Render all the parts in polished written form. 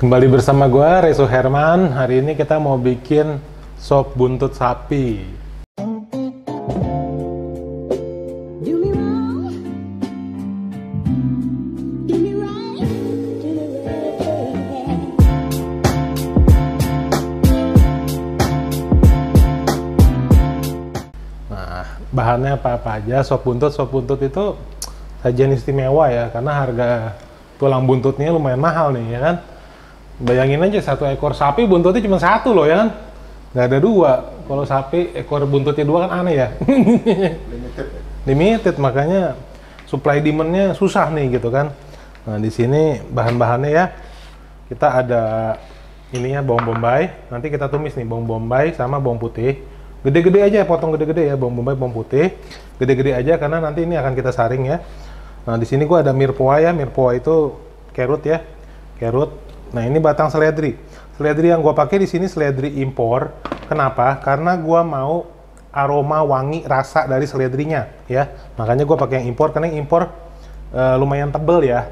Kembali bersama gue, Reso Herman. Hari ini kita mau bikin sop buntut sapi. Nah, bahannya apa-apa aja. Sop buntut itu sajian istimewa ya, karena harga tulang buntutnya lumayan mahal nih, ya kan? Bayangin aja, satu ekor sapi buntutnya cuma satu loh, ya kan? Nggak ada dua. Kalau sapi ekor buntutnya dua kan aneh ya. Limited, makanya supply demand-nya susah nih gitu kan. Nah, di sini bahan-bahannya ya, kita ada ini ya, bawang bombay. Nanti kita tumis nih bawang bombay sama bawang putih. Gede-gede aja, potong gede-gede ya, bawang bombay, bawang putih. Gede-gede aja karena nanti ini akan kita saring ya. Nah, di sini gua ada mirepoix ya. Mirepoix itu carrot ya, carrot. Nah, ini batang seledri. Seledri yang gua pakai di sini seledri impor. Kenapa? Karena gua mau aroma wangi rasa dari seledrinya ya. Makanya gua pakai yang impor, karena yang impor lumayan tebel ya.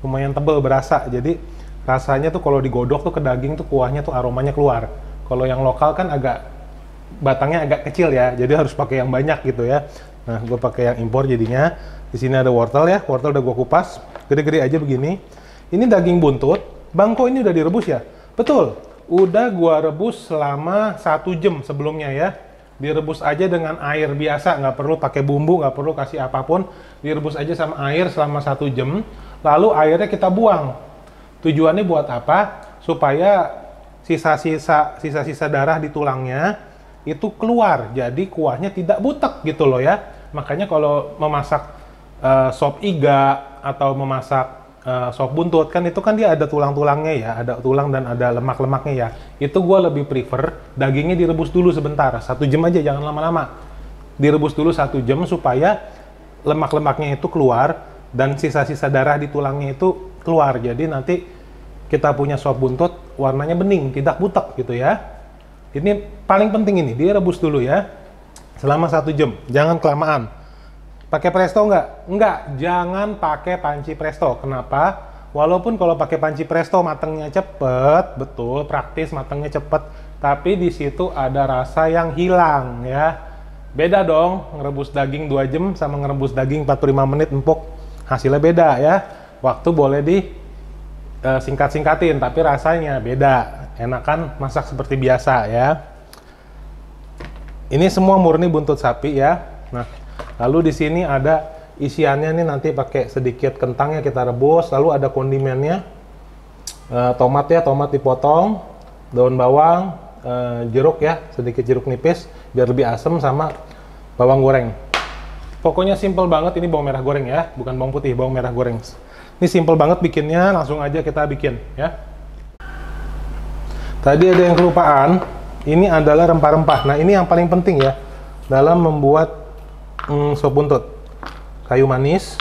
Lumayan tebel berasa. Jadi rasanya tuh kalau digodok tuh ke daging tuh kuahnya tuh aromanya keluar. Kalau yang lokal kan batangnya agak kecil ya. Jadi harus pakai yang banyak gitu ya. Nah, gua pakai yang impor jadinya. Di sini ada wortel ya, wortel udah gua kupas, gede-gede aja begini. Ini daging buntut, Bang, kok ini udah direbus ya? Betul, udah gua rebus selama 1 jam sebelumnya ya. Direbus aja dengan air biasa, nggak perlu pakai bumbu, nggak perlu kasih apapun. Direbus aja sama air selama 1 jam, lalu airnya kita buang. Tujuannya buat apa? Supaya sisa-sisa darah di tulangnya itu keluar, jadi kuahnya tidak butek gitu loh ya. Makanya kalau memasak sop iga atau memasak sop buntut kan itu kan dia ada tulang-tulangnya ya, ada tulang dan ada lemak-lemaknya ya. Itu gue lebih prefer dagingnya direbus dulu sebentar, 1 jam aja, jangan lama-lama. Direbus dulu 1 jam supaya lemak-lemaknya itu keluar dan sisa-sisa darah di tulangnya itu keluar. Jadi nanti kita punya sop buntut warnanya bening, tidak butek gitu ya. Ini paling penting, ini direbus dulu ya selama 1 jam, jangan kelamaan. Pakai presto nggak? Nggak, jangan pakai panci presto. Kenapa? Walaupun kalau pakai panci presto matangnya cepet, betul, praktis, matangnya cepet, tapi di situ ada rasa yang hilang ya. Beda dong, ngerebus daging 2 jam sama ngerebus daging 45 menit empuk, hasilnya beda ya. Waktu boleh di singkat-singkatin, tapi rasanya beda. Enakan masak seperti biasa ya. Ini semua murni buntut sapi ya. Nah, lalu di sini ada isiannya nih, nanti pakai sedikit kentangnya kita rebus, lalu ada kondimennya, tomat ya, tomat dipotong, daun bawang, jeruk ya, sedikit jeruk nipis biar lebih asam, sama bawang goreng. Pokoknya simple banget, ini bawang merah goreng ya, bukan bawang putih, bawang merah goreng. Ini simple banget bikinnya, langsung aja kita bikin ya. Tadi ada yang kelupaan, ini adalah rempah-rempah. Nah, ini yang paling penting ya dalam membuat sop buntut. Kayu manis,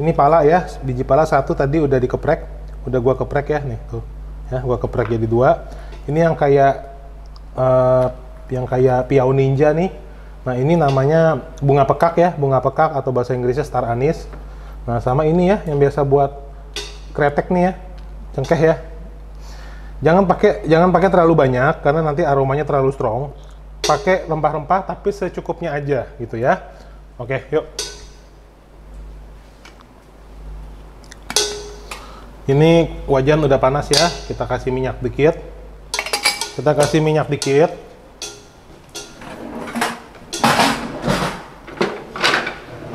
ini pala ya, biji pala 1 tadi udah dikeprek, udah gua keprek ya nih tuh ya, gua keprek jadi 2. Ini yang kayak piau ninja nih. Nah, ini namanya bunga pekak ya, bunga pekak atau bahasa Inggrisnya star anise. Nah, sama ini ya yang biasa buat kretek nih ya, cengkeh ya. Jangan pakai terlalu banyak karena nanti aromanya terlalu strong. Pakai rempah-rempah tapi secukupnya aja gitu ya. Oke, yuk. Ini wajan udah panas ya, kita kasih minyak dikit.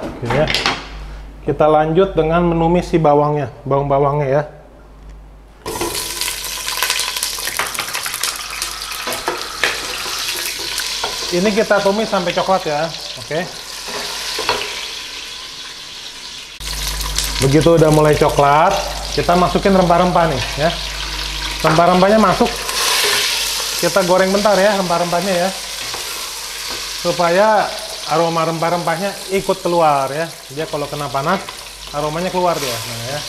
Oke ya. Kita lanjut dengan menumis si bawang bawangnya ya. Ini kita tumis sampai coklat ya, oke. Begitu udah mulai coklat, kita masukin rempah-rempah nih ya. Rempah-rempahnya masuk, kita goreng bentar ya rempah-rempahnya ya, supaya aroma rempah-rempahnya ikut keluar ya. Dia kalau kena panas, aromanya keluar dia. Nah ya,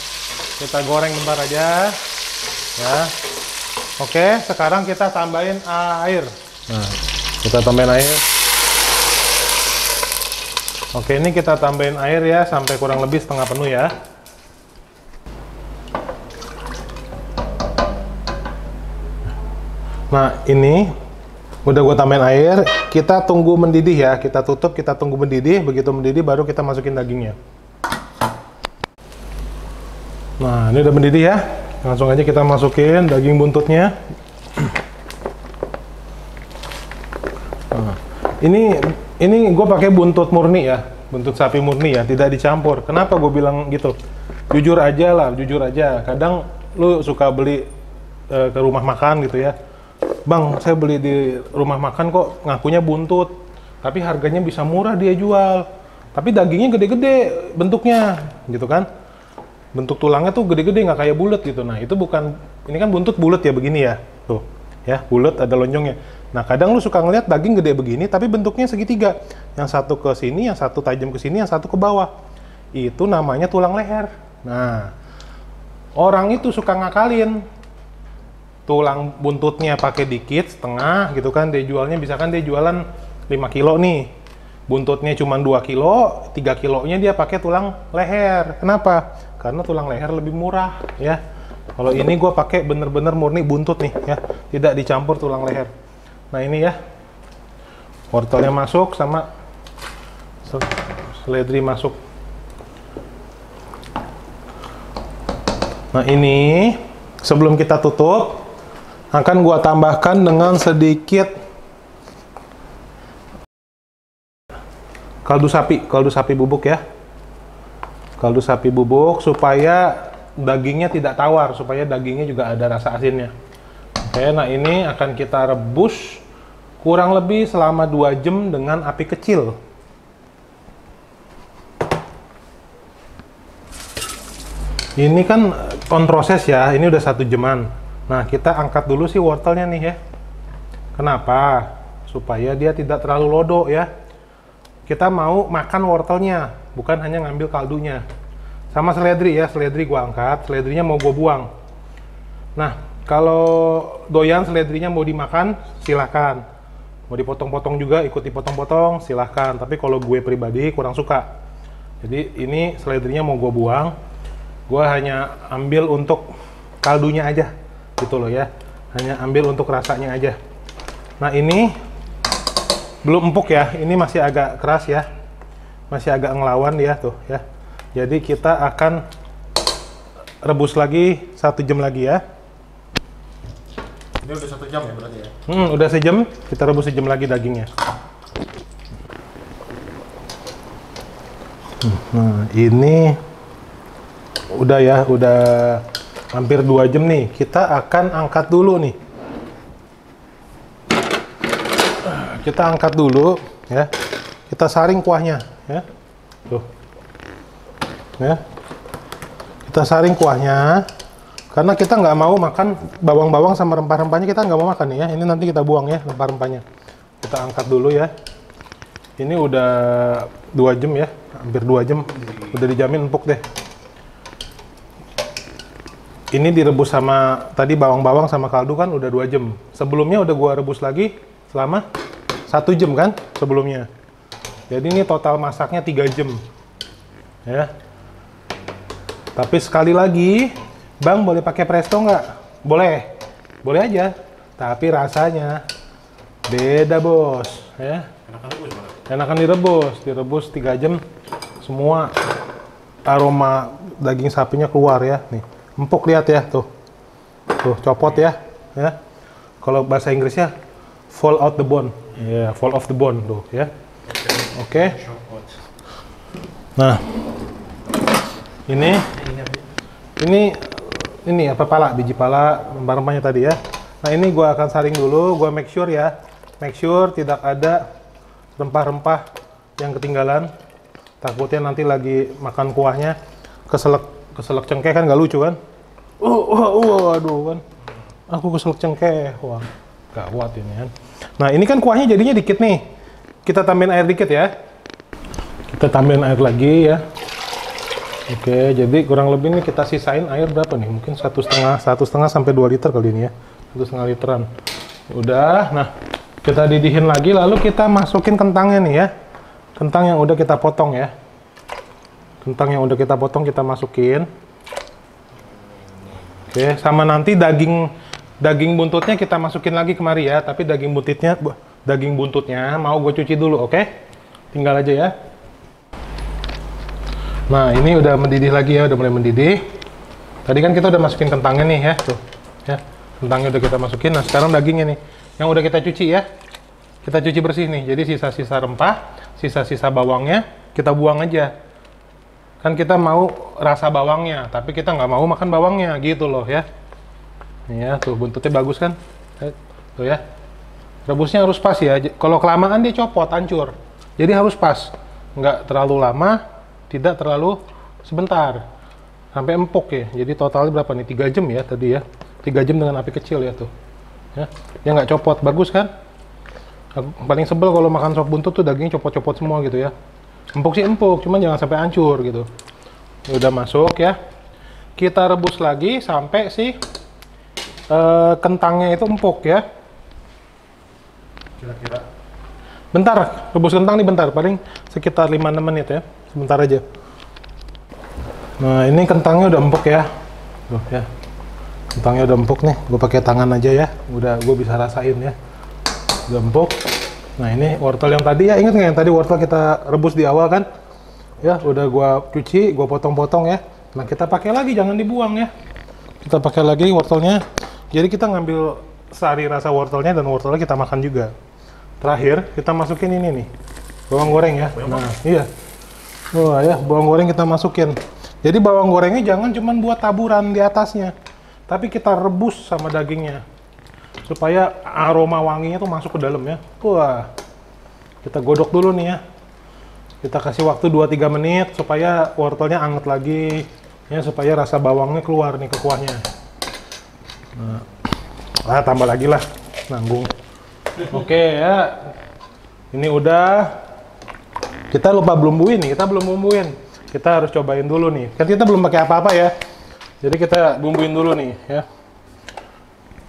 kita goreng bentar aja ya. Oke, sekarang kita tambahin air. Nah, kita tambahin air. Oke, ini kita tambahin air ya sampai kurang lebih setengah penuh ya. Nah, ini udah gue tambahin air, kita tunggu mendidih ya. Kita tutup, kita tunggu mendidih. Begitu mendidih baru kita masukin dagingnya. Nah, ini udah mendidih ya. Langsung aja kita masukin daging buntutnya. Nah, ini gue pakai buntut murni ya, buntut sapi murni ya, tidak dicampur. Kenapa gue bilang gitu? Jujur aja lah, jujur aja. Kadang lu suka beli ke rumah makan gitu ya. Bang, saya beli di rumah makan kok ngakunya buntut, tapi harganya bisa murah dia jual. Tapi dagingnya gede-gede bentuknya, gitu kan? Bentuk tulangnya tuh gede-gede, nggak kayak bulat gitu. Nah, itu bukan, ini kan buntut bulat ya begini ya, tuh, ya bulat ada lonjongnya. Nah, kadang lu suka ngeliat daging gede begini, tapi bentuknya segitiga. Yang satu ke sini, yang satu tajam ke sini, yang satu ke bawah. Itu namanya tulang leher. Nah, orang itu suka ngakalin. Tulang buntutnya pakai dikit, setengah gitu kan, dia jualnya, misalkan dia jualan 5 kilo nih. Buntutnya cuma 2 kilo, 3 kilonya dia pakai tulang leher. Kenapa? Karena tulang leher lebih murah ya. Kalau ini gue pakai bener-bener murni buntut nih ya, tidak dicampur tulang leher. Nah ini ya, wortelnya masuk sama seledri masuk. Nah ini sebelum kita tutup akan gua tambahkan dengan sedikit kaldu sapi bubuk ya. Kaldu sapi bubuk supaya dagingnya tidak tawar, supaya dagingnya juga ada rasa asinnya. Oke, nah ini akan kita rebus kurang lebih selama 2 jam dengan api kecil. Ini kan on proses ya, ini udah 1 jaman. Nah, kita angkat dulu sih wortelnya nih ya. Kenapa? Supaya dia tidak terlalu lodo ya. Kita mau makan wortelnya, bukan hanya ngambil kaldunya. Sama seledri ya, seledri gua angkat, seledrinya mau gua buang. Nah, kalau doyan seledrinya mau dimakan, silahkan. Mau dipotong-potong juga, ikut dipotong-potong, silahkan. Tapi kalau gue pribadi kurang suka. Jadi ini seledrinya mau gua buang. Gua hanya ambil untuk kaldunya aja. Gitu loh ya, hanya ambil untuk rasanya aja. Nah ini belum empuk ya, ini masih agak keras ya, masih agak ngelawan ya tuh ya. Jadi kita akan rebus lagi 1 jam lagi ya. Ini udah 1 jam ya berarti ya? Udah sejam, kita rebus sejam lagi dagingnya. Nah ini udah ya, udah hampir 2 jam nih. Kita akan angkat dulu nih. Kita angkat dulu ya. Kita saring kuahnya ya. Tuh. Ya. Kita saring kuahnya. Karena kita nggak mau makan bawang-bawang sama rempah-rempahnya, kita nggak mau makan nih ya. Ini nanti kita buang ya rempah-rempahnya. Kita angkat dulu ya. Ini udah 2 jam ya. Hampir 2 jam. Udah dijamin empuk deh. Ini direbus sama tadi bawang-bawang sama kaldu kan udah 2 jam. Sebelumnya udah gua rebus lagi selama 1 jam kan sebelumnya. Jadi ini total masaknya 3 jam. Ya. Tapi sekali lagi, Bang boleh pakai presto nggak? Boleh. Boleh aja. Tapi rasanya beda, Bos, ya. Enakan direbus, direbus 3 jam semua aroma daging sapinya keluar ya, nih. Empuk, lihat ya, tuh copot ya, Kalau bahasa Inggrisnya fall out the bone, ya, fall off the bone tuh ya. Oke. Nah, ini apa pala, biji pala, rempah-rempahnya tadi ya. Nah ini gua akan saring dulu, gua make sure tidak ada rempah-rempah yang ketinggalan. Takutnya nanti lagi makan kuahnya keselak cengkeh kan, nggak lucu kan? Aduh kan, aku keselak cengkeh, wah gawat ini kan. Nah ini kan kuahnya jadinya dikit nih, kita tambahin air dikit ya. Kita tambahin air lagi ya. Oke, jadi kurang lebih nih kita sisain air berapa nih? Mungkin 1,5 sampai 2 liter kali ini ya, 1,5 literan. Udah, nah kita didihin lagi, lalu kita masukin kentangnya nih ya. Kentang yang udah kita potong ya. Kentang yang udah kita potong kita masukin. Oke, sama nanti daging buntutnya kita masukin lagi kemari ya, tapi daging buntutnya mau gue cuci dulu, oke? Tinggal aja ya. Nah, ini udah mendidih lagi ya, udah mulai mendidih. Tadi kan kita udah masukin kentangnya nih ya, tuh. Ya, kentangnya udah kita masukin. Nah, sekarang dagingnya nih, yang udah kita cuci ya. Kita cuci bersih nih. Jadi sisa-sisa rempah, sisa-sisa bawangnya kita buang aja. Kan kita mau rasa bawangnya, tapi kita nggak mau makan bawangnya, gitu loh ya. Nih ya, tuh buntutnya bagus kan? Tuh ya. Rebusnya harus pas ya. Kalau kelamaan dia copot, hancur. Jadi harus pas. Nggak terlalu lama, tidak terlalu sebentar. Sampai empuk ya. Jadi totalnya berapa nih? 3 jam ya tadi ya. 3 jam dengan api kecil ya tuh. Ya, dia nggak copot. Bagus kan? Paling sebel kalau makan sop buntut tuh dagingnya copot-copot semua gitu ya. Empuk sih empuk, cuman jangan sampai hancur gitu. Udah masuk ya. Kita rebus lagi sampai si kentangnya itu empuk ya. Kira-kira. Bentar, rebus kentang nih bentar. Paling sekitar 5-6 menit ya. Sebentar aja. Nah, ini kentangnya udah empuk ya. Tuh ya. Kentangnya udah empuk nih. Gue pakai tangan aja ya. Udah gue bisa rasain ya. Udah empuk. Nah, ini wortel yang tadi ya, ingat nggak yang tadi wortel kita rebus di awal kan? Ya, udah gua cuci, gua potong-potong ya. Nah, kita pakai lagi, jangan dibuang ya. Kita pakai lagi wortelnya. Jadi kita ngambil sari rasa wortelnya dan wortelnya kita makan juga. Terakhir, kita masukin ini nih. Bawang goreng ya. Nah, iya. Wah ya, bawang goreng kita masukin. Jadi bawang gorengnya jangan cuma buat taburan di atasnya. Tapi kita rebus sama dagingnya. Supaya aroma wanginya tuh masuk ke dalam ya. Wah, kita godok dulu nih ya. Kita kasih waktu 2-3 menit supaya wortelnya anget lagi ya, supaya rasa bawangnya keluar nih ke kuahnya. Nah, tambah lagi lah, nanggung. Oke ya, ini udah. Kita lupa bumbuin nih, kita belum bumbuin. Kita harus cobain dulu nih. Kan kita belum pakai apa-apa ya. Jadi kita bumbuin dulu nih ya.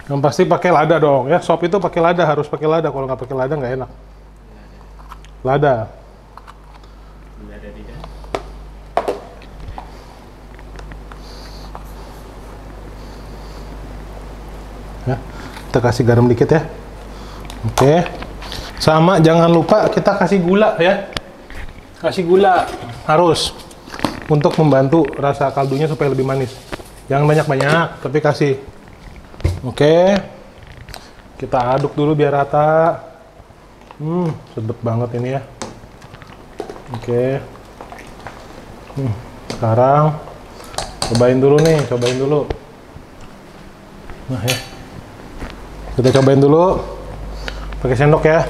Yang pasti pakai lada dong ya. Sop itu pakai lada, harus pakai lada. Kalau nggak pakai lada nggak enak. Lada. Ya, kita kasih garam dikit ya. Oke. Sama jangan lupa kita kasih gula ya. Kasih gula harus untuk membantu rasa kaldunya supaya lebih manis. Jangan banyak-banyak, tapi kasih. Oke, kita aduk dulu biar rata. Sedap banget ini ya. Oke. Sekarang cobain dulu nih, cobain dulu. Nah ya, kita cobain dulu. Pakai sendok ya.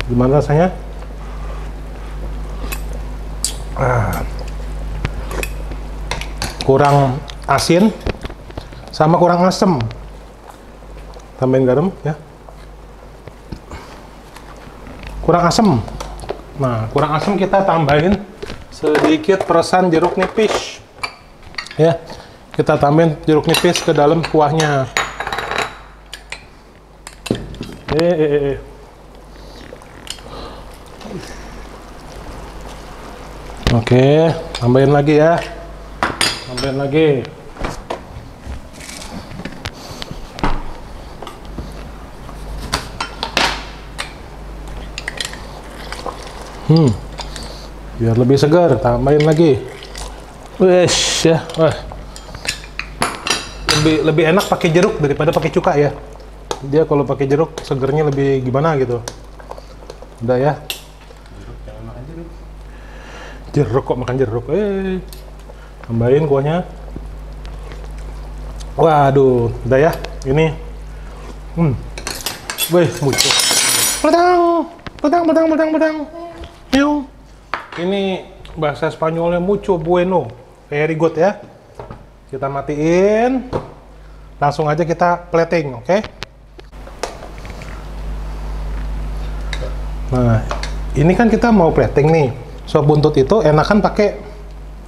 Gimana rasanya? Kurang asin. Sama kurang asem. Tambahin garam ya. Kurang asem. Nah, kurang asem kita tambahin sedikit peresan jeruk nipis. Ya. Kita tambahin jeruk nipis ke dalam kuahnya. Oke, tambahin lagi ya. Tambahin lagi. Biar lebih segar, tambahin lagi. Wes ya, wah. Lebih enak pakai jeruk daripada pakai cuka ya. Dia kalau pakai jeruk segernya lebih gimana gitu. Udah ya. Jeruk, jangan makan jeruk. Jeruk kok makan jeruk. Tambahin kuahnya. Waduh, udah ya. Ini. Wih, muncul. Pedang. Ini bahasa Spanyolnya mucho bueno. Very good ya. Kita matiin. Langsung aja kita plating, oke? Nah, ini kan kita mau plating nih. Sop buntut itu enakan pakai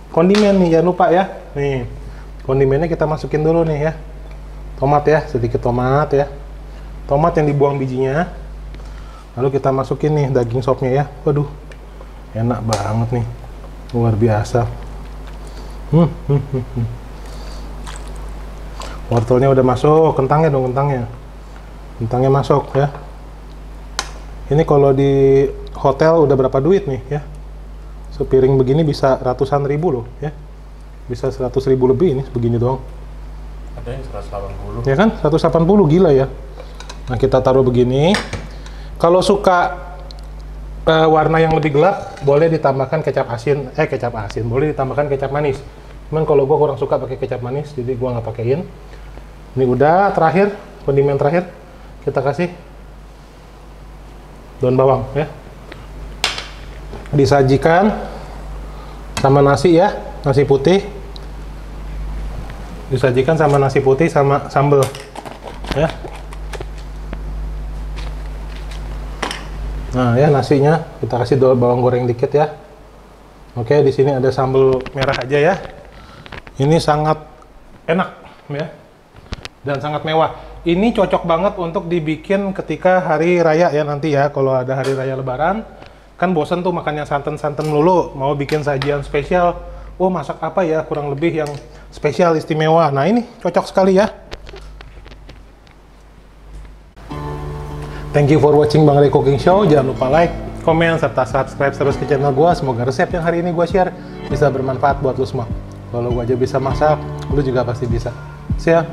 kondimen nih, jangan lupa ya. Nih, kondimennya kita masukin dulu nih ya. Tomat ya, sedikit tomat ya. Tomat yang dibuang bijinya. Lalu kita masukin nih daging sopnya ya. Waduh, enak banget nih, luar biasa. Wortelnya udah masuk, kentangnya dong, kentangnya masuk ya. Ini kalau di hotel udah berapa duit nih ya, sepiring begini bisa ratusan ribu loh ya, bisa 100.000 lebih ini begini doang. Ada yang 180. Ya kan, 180, gila ya. Nah, kita taruh begini. Kalau suka warna yang lebih gelap, boleh ditambahkan kecap asin, boleh ditambahkan kecap manis. Cuman kalau gue kurang suka pakai kecap manis, jadi gue nggak pakein. Ini udah terakhir, kondimen terakhir, kita kasih daun bawang ya. Disajikan sama nasi ya, nasi putih. Disajikan sama nasi putih sama sambal ya. Nah ya, nasinya kita kasih bawang goreng dikit ya. Oke, di sini ada sambal merah aja ya. Ini sangat enak ya, dan sangat mewah. Ini cocok banget untuk dibikin ketika hari raya ya nanti ya. Kalau ada hari raya Lebaran, kan bosen tuh makannya santan-santan melulu. Mau bikin sajian spesial, oh masak apa ya kurang lebih yang spesial istimewa. Nah ini cocok sekali ya. Thank you for watching Bang Ray Cooking Show. Jangan lupa like, komen, serta subscribe terus ke channel gue. Semoga resep yang hari ini gue share bisa bermanfaat buat lo semua. Kalau gue aja bisa masak, lo juga pasti bisa. See ya!